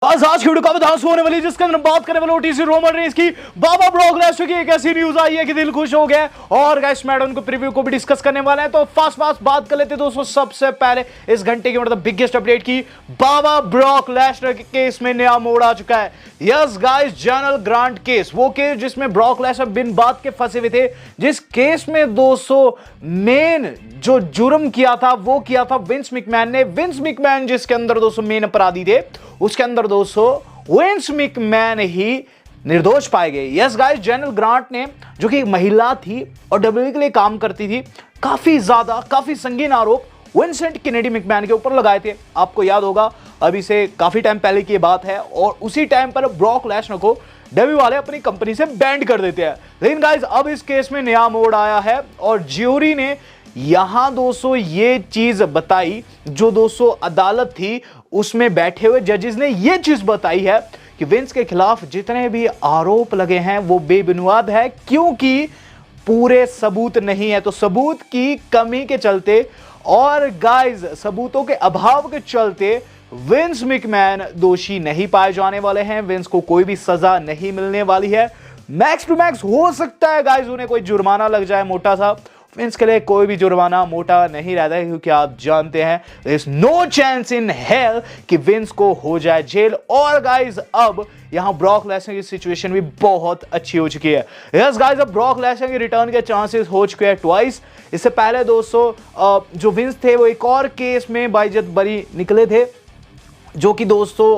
आज की वीडियो काफी धांसू होने वाली है, जिसके अंदर बात करने वाले ओटीसी रोमन रेंस की। बाबा ब्रॉक लेसनर की एक ऐसी न्यूज आई है कि दिल खुश हो गया और गाइस स्मैकडाउन को प्रीव्यू को भी डिस्कस करने वाले हैं। तो फास्ट बात कर लेते हैं दोस्तों। सबसे पहले इस घंटे की मतलब बिगेस्ट अपडेट की, बाबा ब्रॉक लेसनर के केस में नया मोड़ आ चुका है। Yes guys, general grant case, वो केस जिसमें ब्रॉक लेसनर बिन बात के फंसे हुए थे, जिस केस में दोस्तों मेन जो जुर्म किया था वो किया था विंस मैकमैन ने। विंस मैकमैन जिसके अंदर दोस्तों मेन अपराधी थे, उसके अंदर दोस्तों विंस मैकमैन ही निर्दोष पाए गए। यस गाइस, जनरल ग्रांट ने, जो कि एक महिला थी और डब्ल्यूडब्ल्यूई के लिए काम करती थी, काफी संगीन आरोप विंसेंट केनेडी मैकमैन के ऊपर लगाए थे। आपको याद होगा, अभी से काफी टाइम पहले की बात है, और उसी टाइम पर ब्रॉक लेसनर को डब्ल्यू वाले अपनी कंपनी से बैंड कर देते हैं। लेकिन गाइस अब इस केस में नया मोड़ आया है और ज्यूरी ने यहां दोस्तों ये चीज बताई, जो दोस्तों अदालत थी उसमें बैठे हुए जजेस ने ये चीज बताई है कि विंस के खिलाफ जितने भी आरोप लगे हैं वो बेबुनियाद है, क्योंकि पूरे सबूत नहीं है। तो सबूत की कमी के चलते और गाइस सबूतों के अभाव के चलते विंस मैकमैन दोषी नहीं पाए जाने वाले हैं। विंस को कोई भी सजा नहीं मिलने वाली है। मैक्स टू मैक्स हो सकता है गाइस उन्हें कोई जुर्माना लग जाए मोटा सा। विंस के लिए कोई भी जुर्माना मोटा नहीं रहता है, क्योंकि आप जानते हैं there is no chance in hell कि विंस को हो जाए जेल। और गाइस अब यहां ब्रॉक लेसनर की सिचुएशन भी बहुत अच्छी हो चुकी है। यस गाइस, अब ब्रॉक लेसनर के रिटर्न के चांसेस हो चुके हैं ट्वाइस। इससे पहले दोस्तों जो विंस थे वो एक और केस में बाइज्जत बरी निकले थे, जो कि दोस्तों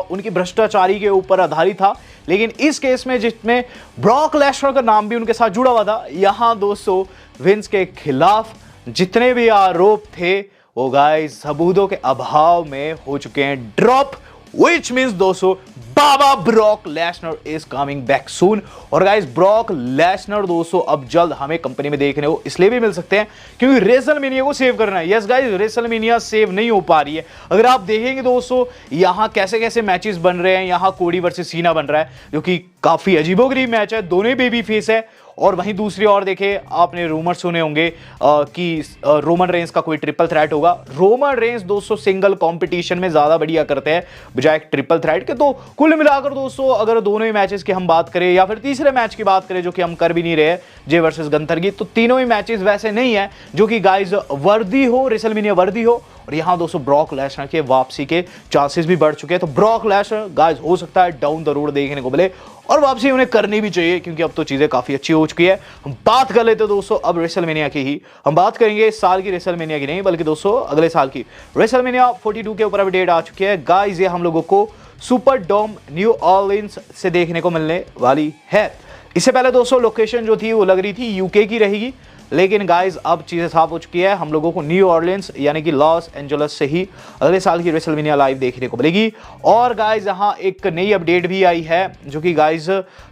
उनकी भ्रष्टाचारी के ऊपर आधारित था। लेकिन इस केस में जिसमें ब्रॉक लेसनर का नाम भी उनके साथ जुड़ा हुआ था, यहां दोस्तों विंस के खिलाफ जितने भी आरोप थे वो गाइस सबूतों के अभाव में हो चुके हैं ड्रॉप, व्हिच मींस दोस्तों बाबा Brock Lesnar is coming back soon. और गाइस ब्रॉक लेसनर दोस्तों अब जल्द हमें कंपनी में देखने को इसलिए भी मिल सकते हैं क्योंकि रेसलमेनिया को सेव करना है। यस गाइस, रेसलमेनिया सेव नहीं हो पा रही है। अगर आप देखेंगे दोस्तों यहां कैसे कैसे मैचेस बन रहे हैं, यहां कोडी वर्सेस सीना बन रहा है, जो कि काफी अजीबोगरीब मैच है, दोनों ही बेबी फेस है। और वहीं दूसरी ओर देखे, आपने रूमर सुने होंगे कि रोमन रेंस का कोई ट्रिपल थ्रेट होगा। रोमन रेंस दोस्तों सिंगल कंपटीशन में ज्यादा बढ़िया करते हैं बजाय ट्रिपल थ्रेट के। तो कुल मिलाकर दोस्तों अगर दोनों ही मैचेस की हम बात करें या फिर तीसरे मैच की बात करें, जो कि हम कर भी नहीं रहे, जे वर्सेस गंथर की, तो तीनों ही मैचेस वैसे नहीं है जो कि गाइस वर्दी हो, रेसलमेनिया वर्दी हो। और यहां दोस्तों ब्रॉक लेसनर के वापसी के चांसेस भी बढ़ चुके हैं। तो ब्रॉक लेसनर गाइस हो सकता है डाउन द रोड देखने को मिले, और वापसी उन्हें करनी भी चाहिए, क्योंकि अब तो चीजें काफी अच्छी हो चुकी है। हम बात कर लेते हैं दोस्तों अब रेसलमेनिया की ही। हम बात करेंगे इस साल की रेसलमेनिया की नहीं, बल्कि दोस्तों अगले साल की रेसलमेनिया 42 के ऊपर अपडेट आ चुकी है गाइस। ये हम लोगों को सुपर डोम न्यू ऑरलिंस से देखने को मिलने वाली है। इससे पहले दोस्तों लोकेशन जो थी वो लग रही थी यूके की रहेगी, लेकिन गाइस अब चीज़ें साफ हो चुकी है। हम लोगों को न्यू ऑरलिंस यानी कि लॉस एंजल्स से ही अगले साल की रेसलमेनिया लाइव देखने को मिलेगी। और गाइस यहाँ एक नई अपडेट भी आई है, जो कि गाइस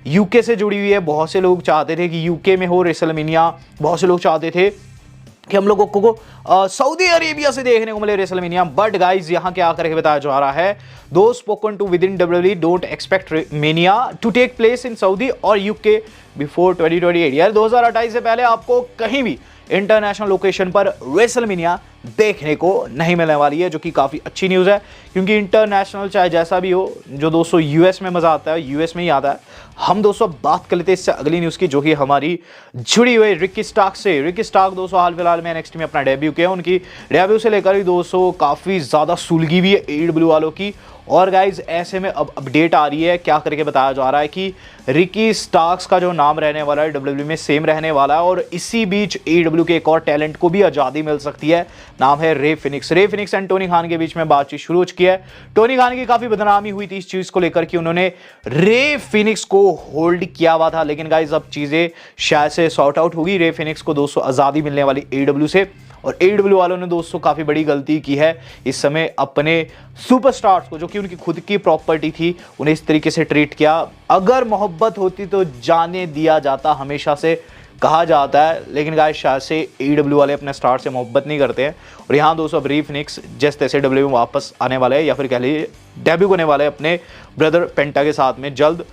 यूके से जुड़ी हुई है। बहुत से लोग चाहते थे कि यूके में हो रेसलमेनिया, बहुत से लोग चाहते थे कि हम लोगों को सऊदी अरेबिया से देखने को मिले रेसलमेनिया। बट गाइस यहाँ क्या करके बताया जा रहा है, those spoken to within WWE don't expect Mania to take place in Saudi or UK before 2028। यार 2028 से पहले आपको कहीं भी इंटरनेशनल लोकेशन पर रेसलमेनिया देखने को नहीं मिलने वाली है, जो कि काफ़ी अच्छी न्यूज़ है। क्योंकि इंटरनेशनल चाहे जैसा भी हो, जो दोस्तों यूएस में मज़ा आता है यूएस में ही आता है। हम दोस्तों बात कर लेते हैं इससे अगली न्यूज़ की, जो कि हमारी जुड़ी हुई रिकी स्टार्क से। रिकी स्टार्क दोस्तों हाल फिलहाल में NXT में अपना डेब्यू किया। उनकी डेब्यू से लेकर ही दोस्तों काफ़ी ज़्यादा सुलगी भी है AEW वालों की। और गाइज ऐसे में अब अपडेट आ रही है, क्या करके बताया जा रहा है कि रिकी स्टार्क्स का जो नाम रहने वाला है WWE में सेम रहने वाला है। और इसी बीच AEW के एक और टैलेंट को भी आज़ादी मिल सकती है, नाम है रे फिनिक्स। रे फिनिक्स एंड टोनी खान के बीच में बातचीत शुरू हो चुकी है। टोनी खान की काफ़ी बदनामी हुई थी इस चीज़ को लेकर कि उन्होंने रे फिनिक्स को होल्ड किया हुआ था। लेकिन गाइज अब चीज़ें शायद से सॉर्ट आउट होगी। रे फिनिक्स को दोस्तों आज़ादी मिलने वाली AEW से। और AEW वालों ने दोस्तों काफ़ी बड़ी गलती की है इस समय, अपने सुपरस्टार्स को, जो कि उनकी खुद की प्रॉपर्टी थी, उन्हें इस तरीके से ट्रीट किया। अगर मोहब्बत होती तो जाने दिया जाता, हमेशा से कहा जाता है। लेकिन गाइस शायद से AEW वाले अपने स्टार से मोहब्बत नहीं करते हैं। और यहाँ दोस्तों अब रे फिनिक्स जैसे तैसे WWE में वापस आने वाले हैं, या फिर कह लीजिए डेब्यू करने वाले हैं अपने ब्रदर पेंटा के साथ में जल्द।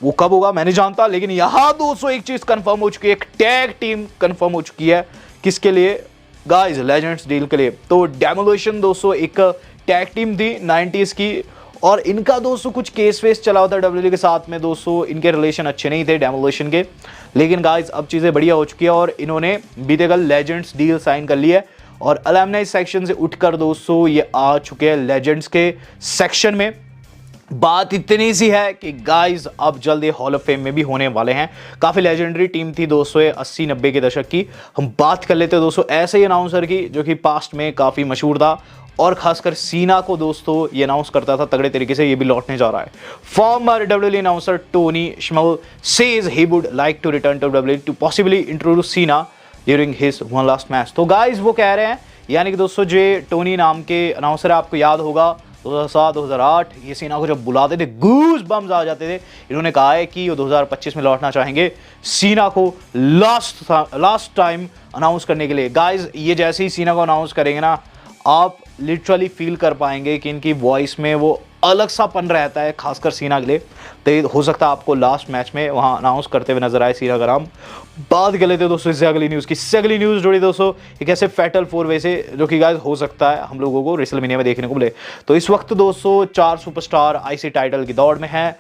वो कब होगा मैं नहीं जानता, लेकिन यहाँ दोस्तों एक चीज़ कंफर्म हो चुकी है, एक टैग टीम कंफर्म हो चुकी है। किसके लिए गाइस? लेजेंड्स डील के लिए। तो डेमोलिशन दोस्तों एक टैग टीम थी 90s की, और इनका दोस्तों कुछ केस वेस चला होता है डब्ल्यूडब्ल्यूई के साथ में दोस्तों, इनके रिलेशन अच्छे नहीं थे डेमोलिशन के। लेकिन गाइस अब चीज़ें बढ़िया हो चुकी है और इन्होंने बीते कल लेजेंड्स डील साइन कर ली है और अलुमनाई सेक्शन से उठकर दोस्तों ये आ चुके हैं लेजेंड्स के सेक्शन में। बात इतनी सी है कि गाइस अब जल्द ये हॉल ऑफ फेम में भी होने वाले हैं। काफ़ी लेजेंडरी टीम थी दोस्तों 80-90 के दशक की। हम बात कर लेते हैं दोस्तों ऐसे ही अनाउंसर की जो कि पास्ट में काफ़ी मशहूर था और खासकर सीना को दोस्तों ये अनाउंस करता था तगड़े तरीके से, ये भी लौटने जा रहा है। Former WWE announcer Tony Chimel says he would like to return to WWE to possibly introduce Cena during his one last match. तो गाइस वो कह रहे हैं, यानी कि दोस्तों जो टोनी नाम के अनाउंसर है, आपको याद होगा 2007-2008 ये सीना को जब बुलाते थे गूज बम्स आ जाते थे। इन्होंने कहा है कि वो 2025 में लौटना चाहेंगे सीना को लास्ट टाइम अनाउंस करने के लिए। गाइस ये जैसे ही सीना को अनाउंस करेंगे ना, आप लिटरली फील कर पाएंगे कि इनकी वॉइस में वो अलग सा पन रहता है, खासकर सीना के लिए। तो हो सकता है आपको लास्ट मैच में वहाँ अनाउंस करते हुए नजर आए सीना का नाम। बात कर लेते हैं दोस्तों इससे अगली न्यूज़ की। इससे अगली न्यूज़ जुड़ी दोस्तों एक ऐसे फैटल 4 वे से जो कि गाइस हो सकता है हम लोगों को रेसलमेनिया में देखने को मिले। तो इस वक्त दोस्तों 4 सुपरस्टार आईसी टाइटल की दौड़ में हैं।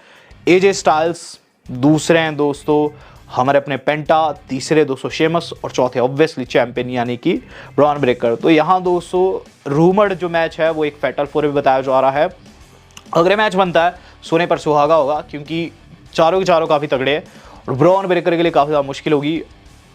एजे स्टाइल्स दूसरे हैं दोस्तों हमारे अपने पेंटा, तीसरे दोस्तों शेमस और चौथे ऑब्वियसली चैंपियन यानी कि ब्रॉन ब्रेकर। तो यहाँ दोस्तों रूमर्ड जो मैच है वो एक फैटल 4 वे बताया जा रहा है। अगर मैच बनता है सोने पर सुहागा होगा क्योंकि चारों के चारों काफ़ी तगड़े हैं और ब्रॉन ब्रेकर के लिए काफ़ी ज़्यादा मुश्किल होगी।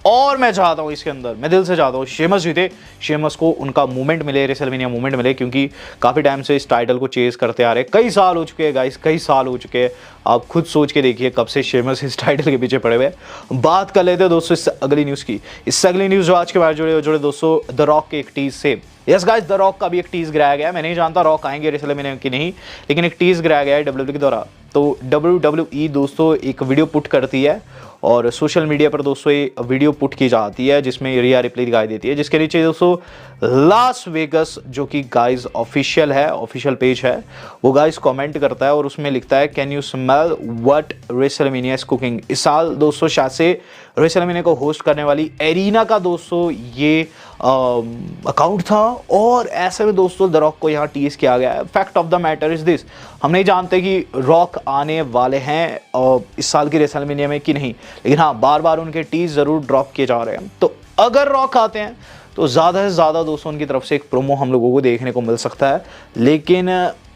और मैं चाहता हूँ इसके अंदर, मैं दिल से चाहता हूँ शेमस जीते, शेमस को उनका मूवमेंट मिले, रेसलमेनिया मूवमेंट मिले, क्योंकि काफ़ी टाइम से इस टाइटल को चेज करते आ रहे हैं। कई साल हो चुके हैं गाइस, कई साल हो चुके हैं। आप खुद सोच के देखिए कब से शेमस इस टाइटल के पीछे पड़े हुए। बात कर लेते हैं दोस्तों इससे अगली न्यूज़ की। इससे अगली न्यूज़ जो आज के बाद जुड़े दोस्तों द रॉक के एक टीज से। यस गाइस, द रॉक का भी एक टीज गिराया गया है। मैं नहीं जानता रॉक आएंगे रेसलमेनिया की नहीं, लेकिन एक टीज गिराया गया है डब्ल्यूडब्ल्यूई के द्वारा। तो डब्ल्यूडब्ल्यूई दोस्तों एक वीडियो पुट करती है और सोशल मीडिया पर दोस्तों ये वीडियो पुट की जाती है जिसमें रिया रिप्ले दिखाई देती है, जिसके नीचे दोस्तों लास वेगस जो कि गाइस ऑफिशियल है, ऑफिशियल पेज है, वो गाइस कमेंट करता है और उसमें लिखता है can you smell what WrestleMania is cooking. इस साल दोस्तों शायद से रेसलमेनिया को होस्ट करने वाली एरिना का दोस्तों ये अकाउंट था और ऐसे में दोस्तों द रॉक को यहाँ टीज किया गया है। Fact of the matter is this, हम नहीं जानते कि रॉक आने वाले हैं इस साल की रेसलमेनिया में कि नहीं, लेकिन हाँ बार बार उनके टीज जरूर ड्रॉप किए जा रहे हैं। तो अगर रॉक आते हैं तो ज़्यादा से ज़्यादा दोस्तों उनकी तरफ से एक प्रोमो हम लोगों को देखने को मिल सकता है, लेकिन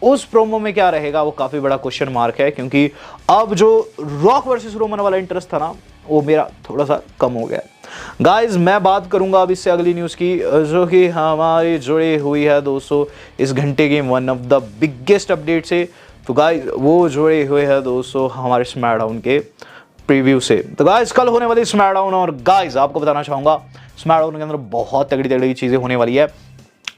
उस प्रोमो में क्या रहेगा वो काफ़ी बड़ा क्वेश्चन मार्क है, क्योंकि अब जो रॉक वर्सेस रोमन वाला इंटरेस्ट था ना वो मेरा थोड़ा सा कम हो गया। गाइज मैं बात करूंगा अब इससे अगली न्यूज़ की जो कि हमारी जुड़ी हुई है दोस्तों इस घंटे की one of the biggest update से। तो गाइज वो जुड़े हुए हैं दोस्तों हमारे स्मैकडाउन के प्रीव्यू से। तो गाइज कल होने वाली स्मैकडाउन, और गाइज आपको बताना चाहूँगा स्मैकडाउन के अंदर बहुत तगड़ी तगड़ी चीज़ें होने वाली है।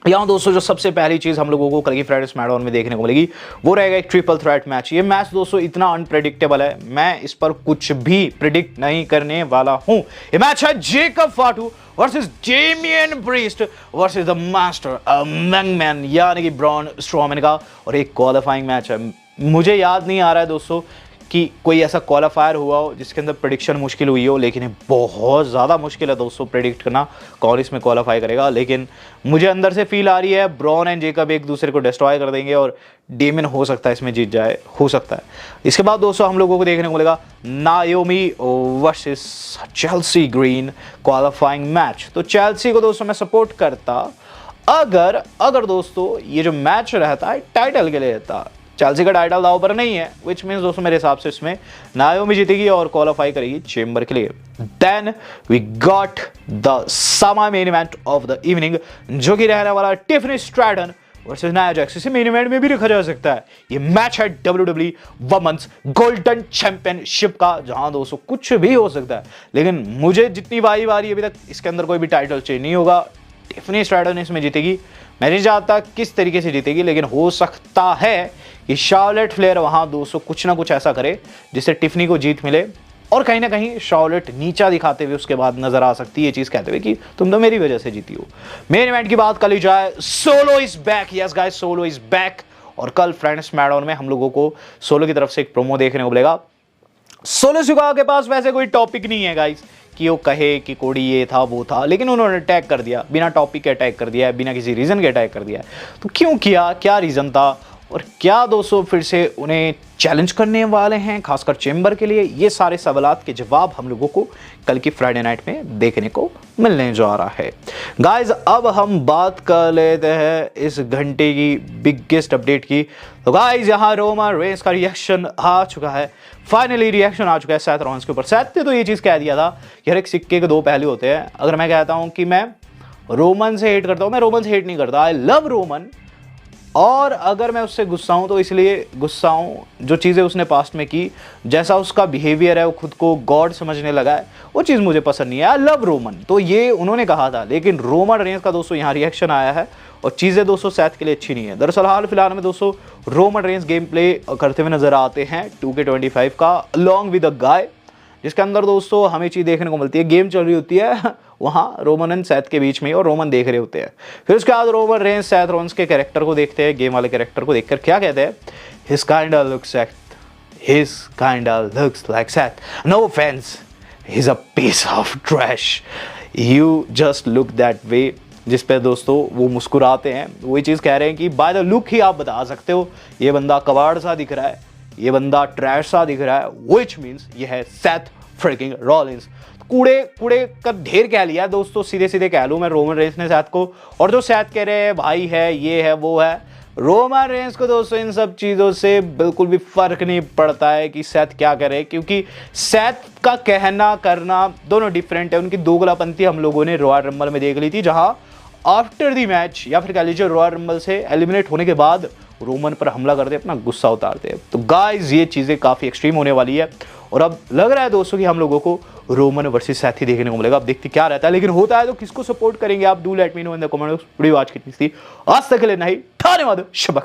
यहाँ दोस्तों जो सबसे पहली चीज़ हम लोगों को कल की फ्राइडे स्मैकडाउन में देखने को मिलेगी वो रहेगा एक ट्रिपल थ्रेट मैच। ये मैच दोस्तों इतना अनप्रेडिक्टेबल है, मैं इस पर कुछ भी प्रिडिक्ट नहीं करने वाला हूँ। ये मैच है Jacob फाटू versus Damien priest versus the master man यानी कि ब्रॉन स्ट्रोमैन का, और एक क्वालिफाइंग मैच है। मुझे याद नहीं आ रहा है दोस्तों कि कोई ऐसा क्वालिफायर हुआ हो जिसके अंदर प्रेडिक्शन मुश्किल हुई हो, लेकिन ये बहुत ज़्यादा मुश्किल है दोस्तों प्रेडिक्ट करना कौन इसमें क्वालिफाई करेगा। लेकिन मुझे अंदर से फील आ रही है ब्रॉन एंड जेकब एक दूसरे को डिस्ट्रॉय कर देंगे और डेमियन हो सकता है इसमें जीत जाए, हो सकता है। इसके बाद दोस्तों हम लोगों को देखने को मिलेगा नायोमी versus Chelsea green qualifying match. तो चेल्सी को दोस्तों मैं सपोर्ट करता अगर दोस्तों ये जो मैच रहता है टाइटल के लिए रहता। चेल्सी का टाइटल दाव पर नहीं है, विच मीन्स दोस्तों मेरे हिसाब से इसमें नायोमी जीतेगी और क्वालिफाई करेगी चेंबर के लिए। देन वी गॉट द समा main event of the evening जो कि रहने वाला Tiffany Stratton versus Nia Jax. इसे मेन इवेंट में भी रखा जा सकता है। ये मैच है WWE वुमेन्स गोल्डन चैंपियनशिप का, जहां दोस्तों कुछ भी हो सकता है, लेकिन मुझे जितनी बारी अभी तक इसके अंदर कोई भी टाइटल चेंज नहीं होगा। टिफनी स्ट्रैटन इसमें जीतेगी। मैं नहीं जानता किस तरीके से जीतेगी, लेकिन हो सकता है कि शार्लेट फ्लेयर वहां दोस्तों कुछ ना कुछ ऐसा करे जिससे टिफनी को जीत मिले, और कहीं ना कहीं शार्लेट नीचा दिखाते हुए उसके बाद नजर आ सकती है ये चीज कहते हुए कि तुम तो मेरी वजह से जीती हो। मेन इवेंट की बात कर ली जाए, solo is back. Yes guys, solo is back. और कल फ्रेंड्स स्मैकडाउन में हम लोगों को सोलो की तरफ से एक प्रोमो देखने को मिलेगा। सोलो सिकागो के पास वैसे कोई टॉपिक नहीं है गाइस कि वो कहे कि कोडी ये था वो था, लेकिन उन्होंने अटैक कर दिया, बिना टॉपिक के अटैक कर दिया है, बिना किसी रीजन के अटैक कर दिया है। तो क्यों किया, क्या रीजन था, और क्या दोस्तों फिर से उन्हें चैलेंज करने वाले हैं, खासकर चेंबर के लिए? ये सारे सवालात के जवाब हम लोगों को कल की फ्राइडे नाइट में देखने को मिलने जा रहा है। गाइज अब हम बात कर लेते हैं इस घंटे की बिगेस्ट अपडेट की। तो गाइज यहाँ रोमन रेंस का रिएक्शन आ चुका है, फाइनली रिएक्शन आ चुका है सेथ रॉलिंस के ऊपर। सेथ ने तो ये चीज़ कह दिया था कि हर एक सिक्के के दो पहलू होते हैं। अगर मैं कहता हूँ कि मैं रोमन से हेट करता हूँ, मैं रोमन से हेट नहीं करता, आई लव रोमन। और अगर मैं उससे गुस्सा हूँ तो इसलिए गुस्सा हूँ जो चीज़ें उसने पास्ट में की, जैसा उसका बिहेवियर है, वो खुद को गॉड समझने लगा है, वो चीज़ मुझे पसंद नहीं है। आई लव रोमन, तो ये उन्होंने कहा था। लेकिन रोमन रेंस का दोस्तों यहाँ रिएक्शन आया है और चीज़ें दोस्तों सेथ के लिए अच्छी नहीं है। दरअसल हाल फिलहाल में दोस्तों रोमन रेंस गेम प्ले करते हुए नजर आते हैं 2K25 का, अलॉन्ग विद अ गाय, जिसके अंदर दोस्तों हमें चीज़ देखने को मिलती है। गेम चल रही होती है वहाँ रोमन एंड सेथ के बीच में और रोमन देख रहे होते हैं। फिर उसके बाद रोमन रेंस सेथ रॉलिंस के कैरेक्टर को देखते हैं, गेम वाले कैरेक्टर को देखकर क्या कहते हैं, his kinda looks like Seth, no offense, he is a piece of trash, you just look that way. जिस पे दोस्तों वो मुस्कुराते हैं, वही चीज़ कह रहे हैं कि बाय द लुक ही आप बता सकते हो ये बंदा कबाड़ सा दिख रहा है, ये बंदा ट्रैश सा दिख रहा है, व्हिच मींस ये है सेथ फ्रिकिंग रॉलिंस। कूड़े का ढेर कह लिया दोस्तों, सीधे कह लूँ मैं रोमन रेंस ने सेथ को। और जो सेथ कह रहे हैं भाई है, ये है, वो है, रोमन रेंस को दोस्तों इन सब चीज़ों से बिल्कुल भी फर्क नहीं पड़ता है कि सेथ क्या करे, क्योंकि सेथ का कहना करना दोनों डिफरेंट है। उनकी दोगलापंथी हम लोगों ने रॉयल रंबल में देख ली थी, जहां आफ्टर दी मैच या फिर कह लीजिए रॉयल रंबल से एलिमिनेट होने के बाद रोमन पर हमला करते, अपना गुस्सा उतारते हैं। तो गाइज ये चीज़ें काफ़ी एक्सट्रीम होने वाली है और अब लग रहा है दोस्तों कि हम लोगों को रोमन वर्सेस सेथ ही देखने को मिलेगा। अब देखते क्या रहता है, लेकिन होता है तो किसको सपोर्ट करेंगे आप, do let me know in the comment box. Video आज कितनी थी, आज तक के लिए नहीं, धन्यवाद, शुभ।